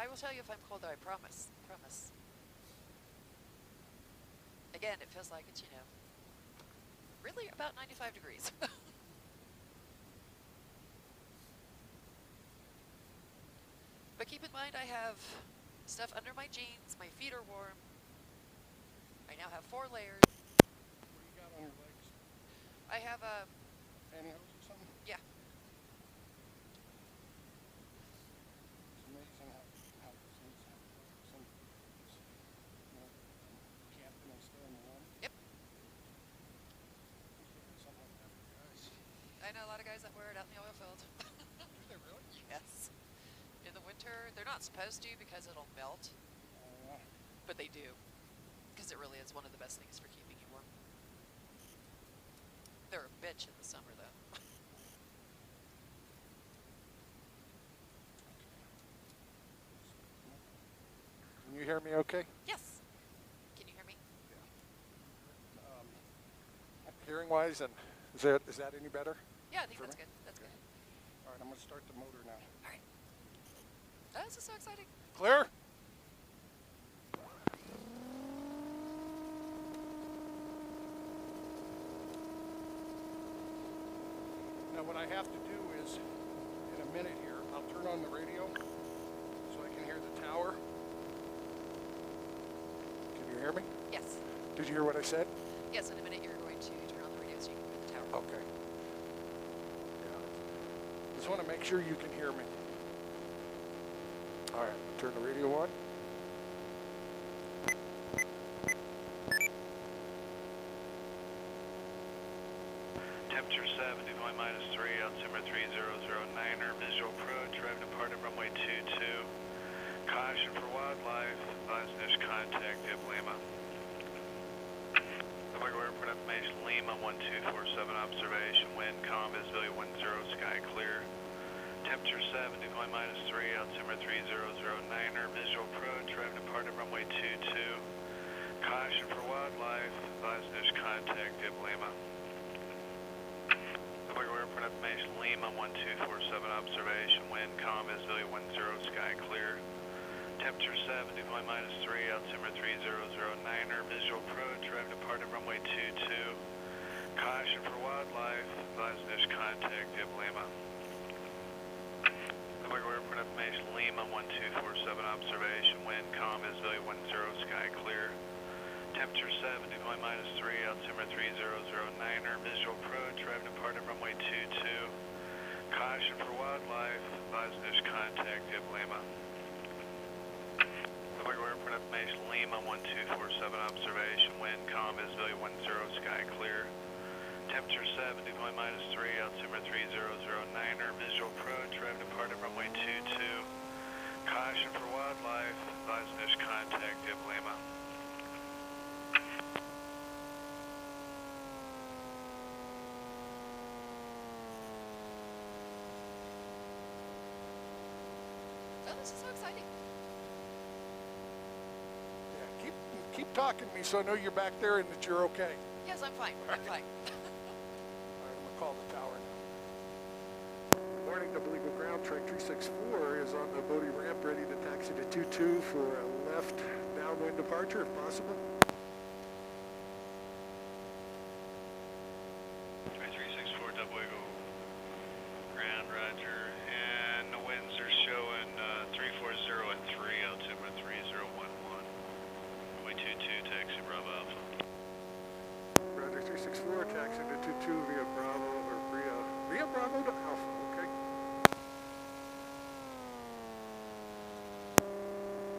I will tell you if I'm cold, though, I promise. Promise. Again, it feels like it's, really about 95 degrees. But keep in mind, I have stuff under my jeans. My feet are warm. I now have 4 layers. What do you got on your legs? I have a... Pantyhose or something? Yeah. It's amazing how some camp and they stay in the warm. Yep. Something like that for guys. I know a lot of guys that wear it out in the oil field. Do they really? Yes. In the winter, they're not supposed to because it'll melt. Yeah. But they do. Because it really is one of the best things for keeping you warm. They're a bitch in the summer, though. Can you hear me okay? Yes. Can you hear me? Yeah. Hearing-wise, and is that any better? Yeah, I think for that's me? good. That's good. All right, I'm going to start the motor now. All right. Oh, this is so exciting. Clear? Now what I have to do is, in a minute here, I'll turn on the radio so I can hear the tower. Can you hear me? Yes. Did you hear what I said? Yes, in a minute you're going to turn on the radio so you can hear the tower. Okay. Yeah. Just want to make sure you can hear me. All right, turn the radio on. Temperature 7, degree -3, altimeter 3009er, visual approach, driving departed runway 22. Caution for wildlife, advise initial contact at Lima. Public airport information, Lima 1247, observation, wind, calm, visibility 10, sky clear. Temperature 7, degree -3, altimeter 3009er, visual approach, driving departed runway 22. Caution for wildlife, advise initial contact at Lima. Public airport information, Lima 1247, observation, wind, calm, visibility 10, sky clear. Temperature 7, degree -3, altimeter 3009er, visual approach, driving departed runway 22. Caution for wildlife, advise initial contact at Lima. Public airport information, Lima 1247, observation, wind, calm, visibility 10, sky clear. Temperature 7, degree -3, altimeter 3009er, visual approach, driving departed runway 22. Caution for wildlife, advise initial contact at Lima. Public airport information, Lima 1247, observation, wind, calm, visibility 10, sky clear. Temperature 7, degree -3, altimeter 3009er, visual approach, driving departed runway 22. Caution for wildlife, advise initial contact at Lima. Oh, this is so exciting. Yeah, keep talking to me so I know you're back there and that you're okay. Yes, I'm fine. I'm fine. All right, I'm going to call the tower now. Good morning, Double Eagle Ground. Trike 364 is on the Bodie ramp, ready to taxi to 22 for a left downwind departure, if possible. 364 Double Eagle Ground, roger. And the winds are showing 340 at 3, altimeter 3011. Runway 22, taxi Bravo Alpha. Roger, 364, taxi to 22 via Bravo, or via Bravo to Alpha, okay?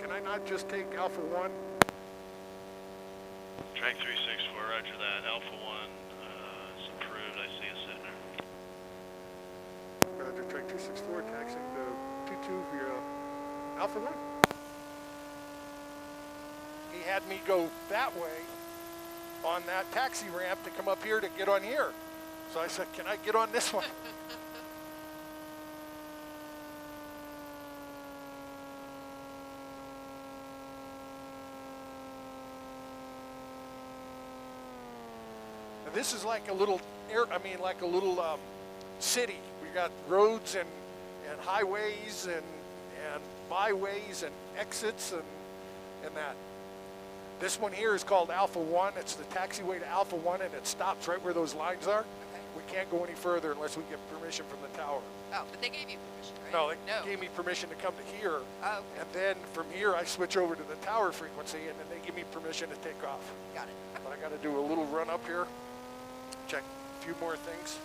Can I not just take Alpha 1? Trike 364, roger that. Alpha 1 is approved. I see you sitting there. Roger, Trike 264, taxiing to 22 via Alpha 1. He had me go that way on that taxi ramp to come up here to get on here. So I said, can I get on this one? Now this is like a little like a little city. We got roads and highways and and byways and exits and that. This one here is called Alpha 1. It's the taxiway to Alpha 1, and it stops right where those lines are. Okay. We can't go any further unless we get permission from the tower. Oh, but they gave you permission, right? No, they gave me permission to come to here, Oh, okay. and then from here I switch over to the tower frequency, and then they give me permission to take off. Got it. But I got to do a little run up here, check a few more things.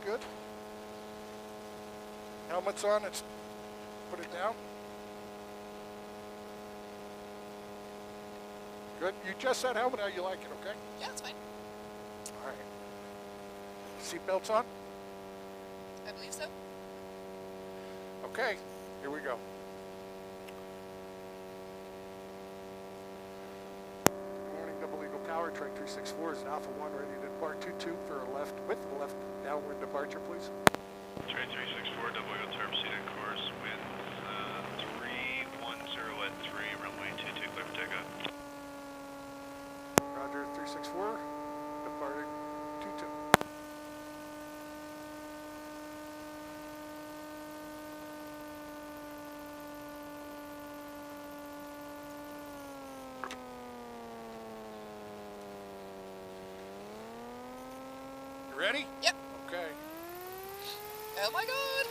Good. Helmet's on, let's put it down. Good. You just said helmet, how you like it, okay? Yeah, it's fine. All right. Seatbelts on? I believe so. Okay, here we go. Good morning, Double Eagle Tower, Trike 364 is Alpha 1, ready to depart 22 for a left, with a left downwind departure, please. Trike 364, Double Eagle Tower, proceed on course, wind 310 at 3, runway 22, clear for takeoff. Roger, 364, departing 22. You ready? Yep. Okay. Oh my god!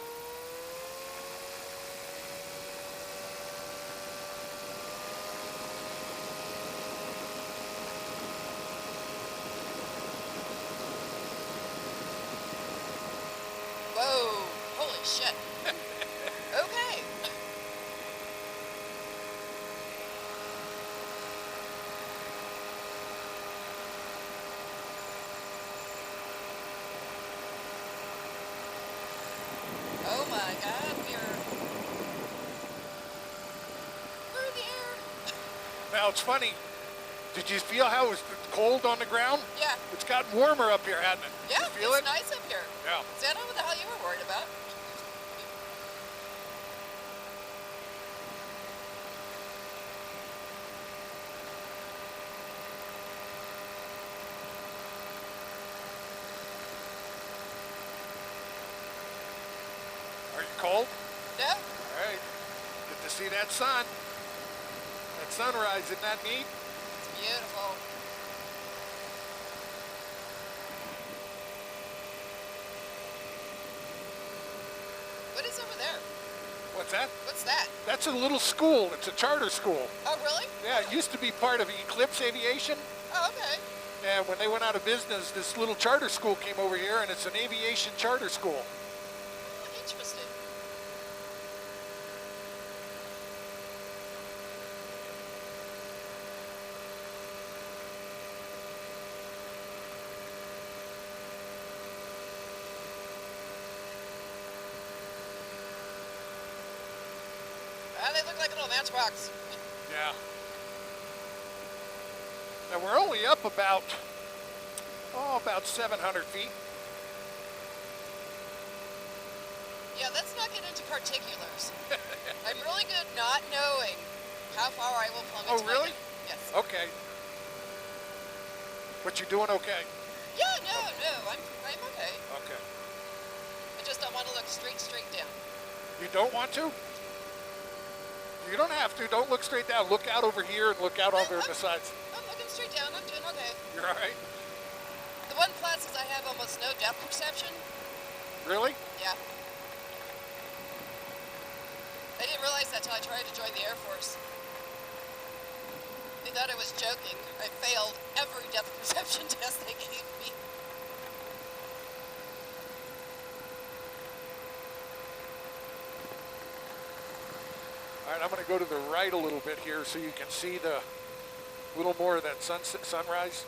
Whoa! Holy shit! Okay. Oh my god, we're in the air. Now it's funny. Did you feel how it was cold on the ground? Yeah. It's gotten warmer up here, hasn't it? Yeah, You feel it's it? nice up here. Yeah. See, I don't know what the hell you were worried about. Are you cold? No? All right. Get to see that sun. That sunrise, isn't that neat? It's beautiful. What is over there? What's that? What's that? That's a little school. It's a charter school. Oh, really? Yeah, it used to be part of Eclipse Aviation. Oh, okay. And when they went out of business, this little charter school came over here, and it's an aviation charter school. Oh, interesting. Ah, they look like little matchbox. Yeah. Now we're only up about 700 feet. Yeah, let's not get into particulars. I'm really good not knowing how far I will plummet. Oh, to my really? Yes. Okay. But you're doing okay. Yeah, no, I'm okay. Okay. I just don't want to look straight down. You don't want to? You don't have to. Don't look straight down. Look out over here and look out over on the sides. I'm looking straight down. I'm doing okay. You're all right? The one plus is I have almost no depth perception. Really? Yeah. I didn't realize that till I tried to join the Air Force. They thought I was joking. I failed every depth perception test they gave me. All right, I'm going to go to the right a little bit here so you can see the little more of that sunrise.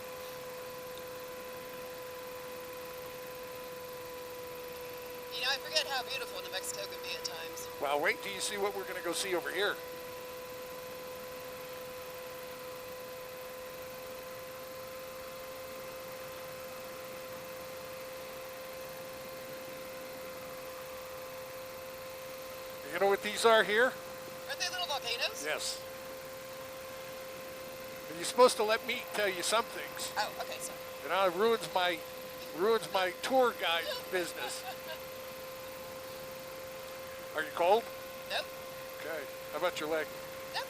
You know, I forget how beautiful New Mexico can be at times. Well, wait till you see what we're going to go see over here. You know what these are here? Aren't they little volcanoes? Yes. And you're supposed to let me tell you some things. Oh, okay, sorry. You know, it ruins my tour guide business. Are you cold? Nope. Okay. How about your leg? Nope.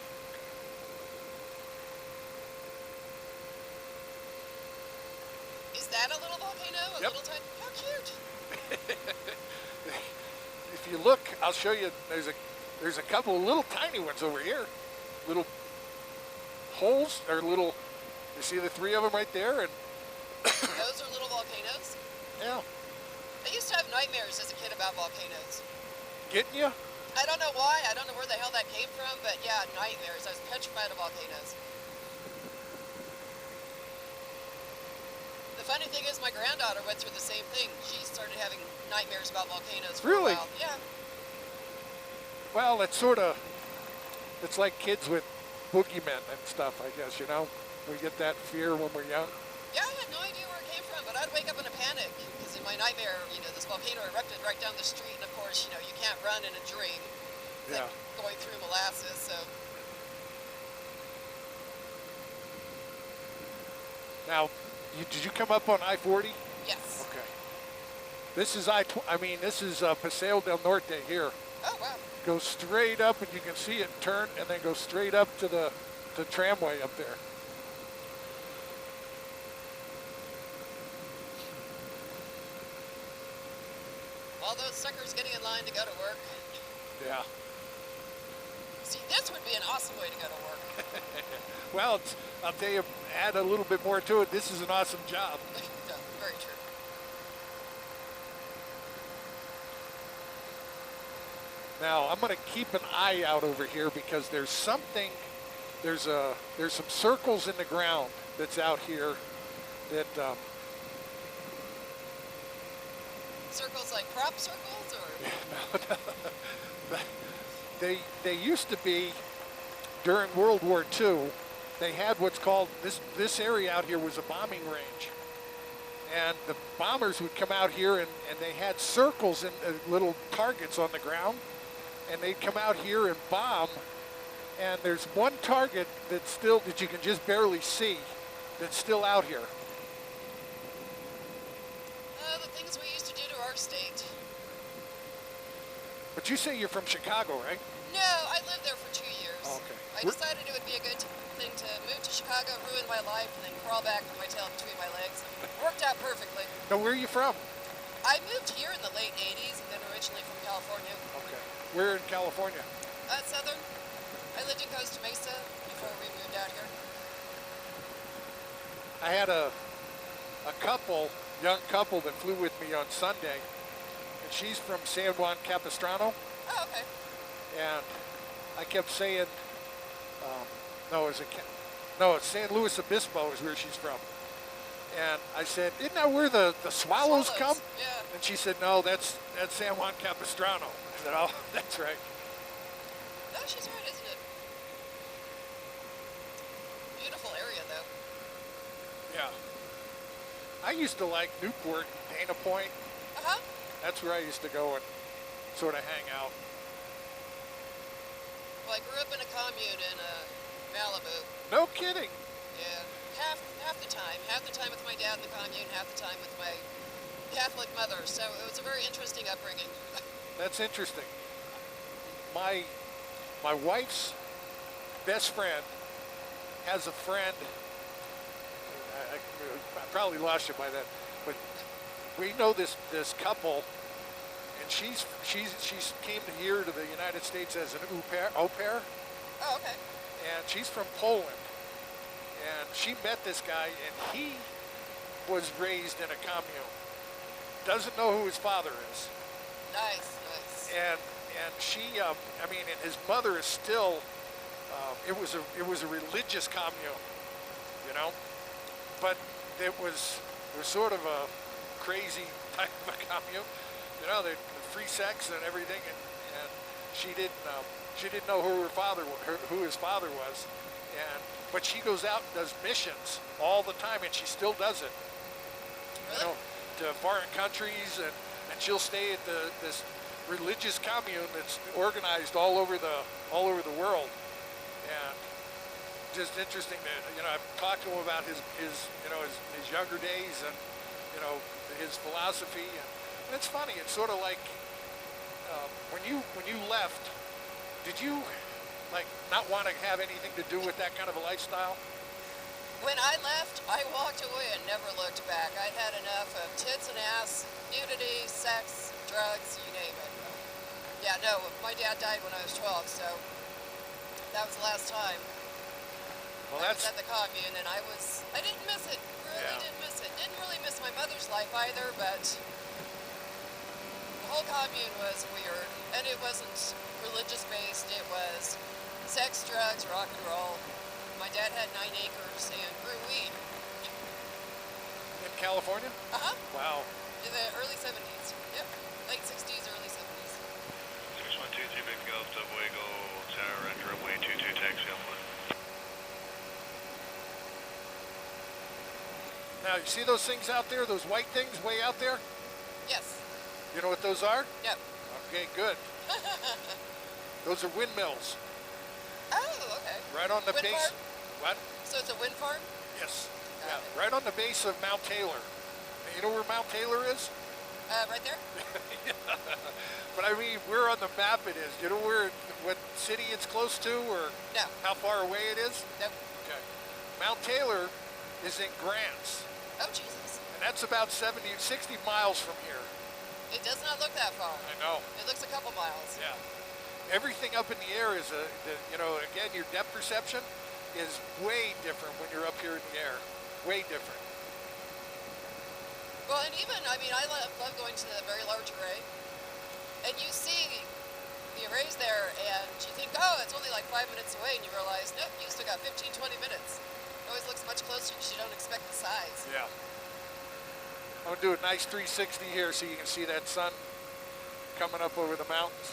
Is that a little volcano? A Yep. little tiny? How cute. If you look, I'll show you. There's a couple of little tiny ones over here. Little holes or little. You see the three of them right there, and Those are little volcanoes? yeah, I used to have nightmares as a kid about volcanoes. getting you. I don't know why. I don't know where the hell that came from, but yeah, nightmares. I was petrified of volcanoes. The funny thing is, my granddaughter went through the same thing. She started having nightmares about volcanoes for Really? a while. Yeah. Well, it's like kids with boogeymen and stuff, I guess. You know, we get that fear when we're young. Yeah, I had no idea where it came from, but I'd wake up in a panic because in my nightmare, this volcano erupted right down the street, and of course, you can't run in a dream. It's Yeah. like going through molasses, so. Now, did you come up on I-40? Yes. Okay. This is Paseo del Norte here. Oh, wow. Go straight up, and you can see it turn, and then go straight up to the tramway up there. All those suckers getting in line to go to work. Yeah. See, this would be an awesome way to go to work. Well, I'll tell you, add a little bit more to it. This is an awesome job. No, very true. Now, I'm going to keep an eye out over here because there's some circles in the ground that's out here that, Circles like crop circles, or? they used to be, during World War II, they had what's called, this area out here was a bombing range. And the bombers would come out here and they had circles and little targets on the ground. And they'd come out here and bomb. And there's one target that you can just barely see that's still out here. The things we used to do to our state. But you say you're from Chicago, right? No, I lived there for 2 years. Oh, okay. I decided it would be a good thing to move to Chicago, ruin my life, and then crawl back with my tail between my legs. Worked out perfectly. Now, where are you from? I moved here in the late 80s, and then originally from California. Okay. Where in California? Southern. I lived in Costa Mesa before we moved out here. I had a young couple that flew with me on Sunday, and she's from San Juan Capistrano, Oh, okay. and I kept saying, it's San Luis Obispo is where she's from. And I said, isn't that where the swallows come? Yeah. And she said, no, that's San Juan Capistrano. I said, oh, that's right. No, she's right, isn't it? Beautiful area, though. Yeah. I used to like Newport, Dana Point. Uh-huh. That's where I used to go and sort of hang out. Well, I grew up in a commune in Malibu. No kidding. Yeah. Half the time with my dad in the commune, half the time with my Catholic mother. So it was a very interesting upbringing. That's interesting. My wife's best friend has a friend. I probably lost you by that, but we know this couple, and she's came here to the United States as an au pair, Oh, okay. and she's from Poland, and she met this guy, and he was raised in a commune. Doesn't know who his father is. Nice. And she, and his mother is still. It was a religious commune, but it was sort of a crazy type of a commune. The free sex and everything, and she didn't know who his father was, but she goes out and does missions all the time, and she still does it. Really? To foreign countries, and she'll stay at religious commune that's organized all over the world, and just interesting that I've talked to him about his younger days and his philosophy, and it's funny. It's sort of like when you left, did you like not want to have anything to do with that kind of a lifestyle? When I left, I walked away and never looked back. I'd had enough of tits and ass, nudity, sex, drugs, you name it. Yeah, no, my dad died when I was 12, so that was the last time. Well, I was at the commune, and I didn't miss it. Really didn't miss it. Didn't really miss my mother's life either, but the whole commune was weird, and it wasn't religious-based. It was sex, drugs, rock and roll. My dad had 9 acres and grew weed. In California? Uh-huh. Wow. In the early 70s. Yep. Late 60s, early 70s. 6123 Big Golf, Double Eagle, Tower, enter runway 22, taxi on 1. Now, you see those things out there, those white things way out there? Yes. You know what those are? Yep. Okay, good. Those are windmills. Oh, okay. Right on the Wind base. farm? What? So it's a wind farm? Yes. Got Yeah. it. Right on the base of Mount Taylor. And you know where Mount Taylor is? Right there? But I mean, where on the map it is. Do you know what city it's close to, or No. how far away it is? Nope. Okay. Mount Taylor is in Grants, Oh, Jesus. and that's about 60 miles from here. It does not look that far. I know. It looks a couple miles. Yeah. Everything up in the air is again, your depth perception is way different when you're up here in the air. Way different. Well, and even, I mean, I love going to the very large array. And you see the arrays there, and you think, oh, it's only like 5 minutes away, and you realize, nope, you still got 15, 20 minutes. It always looks much closer because you don't expect the size. Yeah. I'm going to do a nice 360 here so you can see that sun coming up over the mountains.